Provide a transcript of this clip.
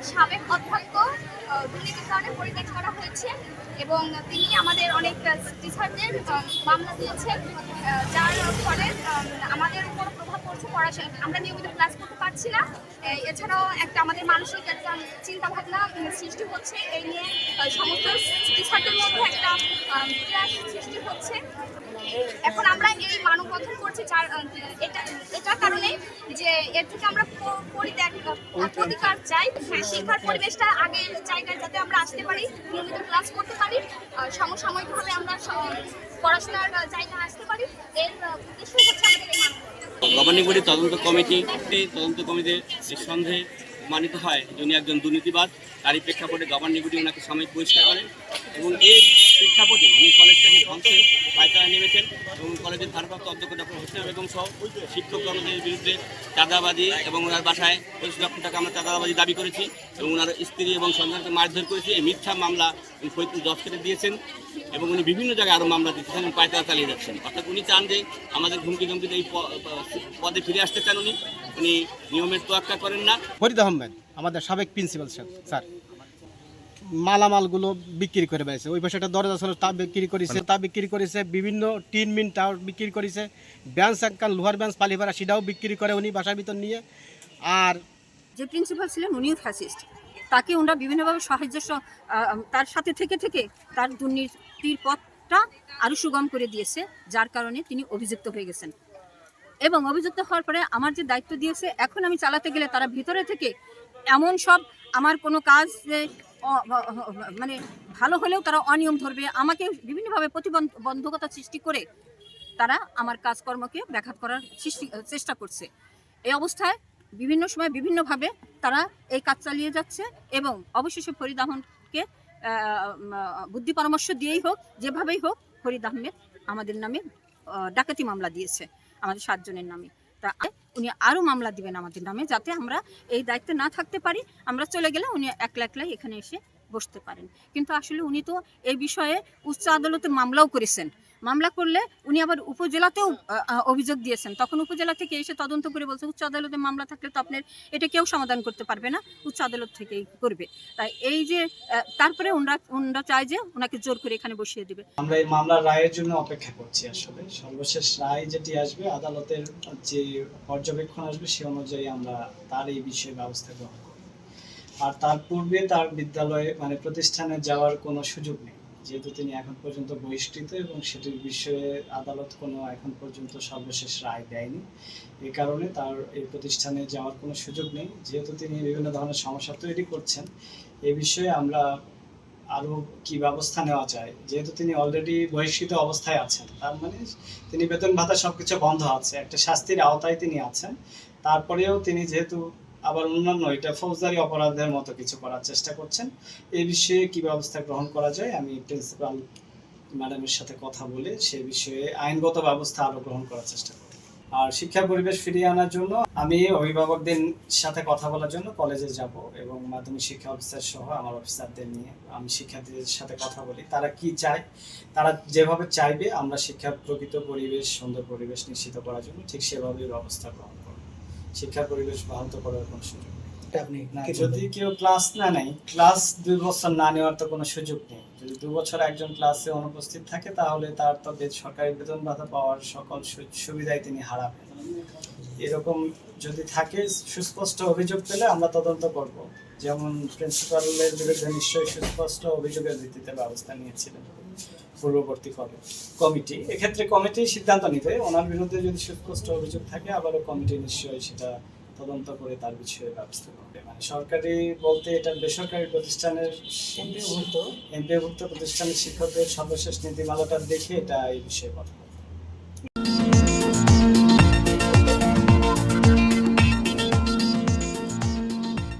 সাবেক অধ্যক্ষ দুর্নীতির কারণে পরিত্যাগ করা হয়েছে এবং তিনি আমাদের অনেক টিচারদের মামলা দিয়েছেন, যার ফলে আমাদের উপর প্রভাব পড়ছে। পড়াশোনা আমরা নিয়মিত ক্লাস করতে পারছি না। এছাড়াও একটা আমাদের মানসিক একটা চিন্তাভাবনা সৃষ্টি হচ্ছে, এই নিয়ে সমস্ত টিচারদের মধ্যে একটা বিরাস সৃষ্টি হচ্ছে। এখন আমরা এই মানববন্ধন করছি এটা কারণে যে এর থেকে আমরা প্রতিকার চাই। শিক্ষার পরিবেশটা আগের জায়গায় যাতে আমরা আসতে পারি, নিয়মিত ক্লাস করতে পারি, সমসাময়িকভাবে আমরা পড়াশোনার জায়গায় আসতে পারি, এর উদ্দেশ্য হচ্ছে আমাদের এই মানববন্ধন। গভর্নিং বডি তদন্ত কমিটিতে নিঃসন্দেহে মানিত হয় যে উনি একজন দুর্নীতিবাদ। তারই প্রেক্ষাপটে গভর্নিং বডি ওনাকে সাময়িক বহিষ্কার করেন এবং এই প্রেক্ষাপটে উনি কলেজটাকে ধ্বংসের পায়তারায় নেমেছেন এবং কলেজের ভারপ্রাপ্ত অধ্যক্ষ ডক্টর হোসেনা বেগম সহ শিক্ষক কর্মচারীর বিরুদ্ধে চাঁদাবাজি এবং ওনার বাসায় 25 লক্ষ টাকা আমরা চাঁদাবাজি দাবি করেছি এবং ওনার স্ত্রী এবং সন্তানকে মারধর করেছি। এই মিথ্যা মামলা উনি ফরিদপুর জজ কেটে দিয়েছেন এবং উনি বিভিন্ন জায়গায় আরও মামলা দিচ্ছেন এবং পায়তারা চালিয়ে যাচ্ছেন। অর্থাৎ উনি চান যে আমাদের হুমকি ধমকিতে এই পদে ফিরে আসতে চান। উনি নিয়মের তোয়াক্কা করেন না। ফরিদ আহমেদ আমাদের সাবেক প্রিন্সিপাল স্যার মালামালগুলো বিক্রি করে বেড়েছে। ওই পাশে একটা দরজা ছিল, তা বিক্রি করেছে, বিভিন্ন টিন মিন টাওয়ার বিক্রি করেছে, বেঞ্চ একখান লোহার বেঞ্চ পালিভাড়া সেটাও বিক্রি করে উনি বাসার ভিতর নিয়ে। আর যে প্রিন্সিপাল ছিলেন উনিও ফ্যাসিস্ট, তাকে ওনারা বিভিন্নভাবে তার সাথে থেকে তার দুর্নীতির পথটা আরও সুগম করে দিয়েছে, যার কারণে তিনি অভিযুক্ত হয়ে গেছেন। এবং অভিযুক্ত হওয়ার পরে আমার যে দায়িত্ব দিয়েছে, এখন আমি চালাতে গেলে তারা ভিতরে থেকে এমন সব আমার কোনো কাজ মানে ভালো হলেও তারা অনিয়ম ধরবে, আমাকে বিভিন্নভাবে প্রতিবন্ধকতা সৃষ্টি করে তারা আমার কাজকর্মকে ব্যাঘাত করার চেষ্টা করছে। এই অবস্থায় বিভিন্ন সময় বিভিন্নভাবে তারা এই কাজ চালিয়ে যাচ্ছে এবং অবশেষে ফরিদ আহমেদকে বুদ্ধি পরামর্শ দিয়েই হোক, যেভাবেই হোক, ফরিদ আহমেদ আমাদের নামে ডাকাতি মামলা দিয়েছে, আমাদের 7 জনের নামে। তা উনি আরও মামলা দিবেন আমাদের নামে, যাতে আমরা এই দায়িত্বে না থাকতে পারি। আমরা চলে গেলে উনি একলাই এখানে এসে বসতে পারেন। কিন্তু আসলে উনি তো এই বিষয়ে উচ্চ আদালতে মামলাও করেছেন। মামলা করলে উনি আবার উপজেলাতেও অভিযোগ দিয়েছেন। তখন উপজেলা থেকে এসে তদন্ত করে বলছে উচ্চ আদালতে মামলা থাকলে তো আপনার এটা কেউ সমাধান করতে পারবে না, উচ্চ আদালত থেকেই করবে। তাই এই যে তারপরে ওনারা চায় যে ওনাকে জোর করে এখানে বসিয়ে দিবে। আমরা এই মামলার রায়ের জন্য অপেক্ষা করছি। আসলে সর্বশেষ রায় যেটি আসবে, আদালতের যে পর্যবেক্ষণ আসবে, সে অনুযায়ী আমরা তার এই বিষয়ে ব্যবস্থা গ্রহণ করব। আর তার পূর্বে তার বিদ্যালয়ে প্রতিষ্ঠানে যাওয়ার কোনো সুযোগ নেই, যেহেতু তিনি এখন পর্যন্ত বহিষ্কৃত এবং সেটির বিষয়ে আদালত কোনো এখন পর্যন্ত সর্বশেষ রায় দেয়নি। এই কারণে তার এই প্রতিষ্ঠানে যাওয়ার কোনো সুযোগ নেই। যেহেতু তিনি বিভিন্ন ধরনের সমস্যা তৈরি করছেন, এই বিষয়ে আমরা আরও কি ব্যবস্থা নেওয়া যায়। যেহেতু তিনি অলরেডি বহিষ্কৃত অবস্থায় আছেন, তার মানে তিনি বেতন ভাতা সবকিছু বন্ধ আছে, একটা শাস্তির আওতায় তিনি আছেন। তারপরেও তিনি যেহেতু আবার অন্যান্য এটা ফৌজদারি অপরাধের মতো কিছু করার চেষ্টা করছেন, এই বিষয়ে কি ব্যবস্থা গ্রহণ করা যায় আমি প্রিন্সিপাল ম্যাডামের সাথে কথা বলে সে বিষয়ে আইনগত ব্যবস্থা আরও গ্রহণ করার চেষ্টা করি। আর শিক্ষা পরিবেশ ফিরিয়ে আনার জন্য আমি অভিভাবকদের সাথে কথা বলার জন্য কলেজে যাব এবং মাধ্যমিক শিক্ষা অফিসার সহ আমার অফিসারদের নিয়ে আমি শিক্ষার্থীদের সাথে কথা বলি। তারা কি চায়, তারা যেভাবে চাইবে আমরা শিক্ষার প্রকৃত পরিবেশ, সুন্দর পরিবেশ নিশ্চিত করার জন্য ঠিক সেভাবেই ব্যবস্থা গ্রহণ করব। শিক্ষার পরিবেশ ব্যাহত করার কোনো সুযোগ নেই। যদি কেউ ক্লাস না নেয়, ক্লাস 2 বছর না নেওয়ার তো কোনো সুযোগ নেই। যদি 2 বছর একজন ক্লাসে অনুপস্থিত থাকে, তাহলে তার তো সরকারি বেতন ভাতা পাওয়ার সকল সুবিধাই তিনি হারাবেন। এরকম যদি থাকে, সুস্পষ্ট অভিযোগ পেলে আমরা তদন্ত করব। যেমন প্রিন্সিপালের বিরুদ্ধে নিশ্চয়ই সুস্পষ্ট অভিযোগের ভিত্তিতে ব্যবস্থা নিয়েছিলেন পূর্ববর্তী কমিটি। এক্ষেত্রে কমিটি সিদ্ধান্ত নিবে, ওনার বিরুদ্ধে যদি সুস্পষ্ট অভিযোগ থাকে আবারও কমিটি নিশ্চয়ই সেটা তদন্ত করে তার বিষয়ে ব্যবস্থা করবে। সরকারি বলতে এটা বেসরকারি প্রতিষ্ঠানের এমপিওভুক্ত প্রতিষ্ঠানের শিক্ষকদের সর্বশেষ নীতিমালাটা দেখে এটা এই বিষয়ে কথা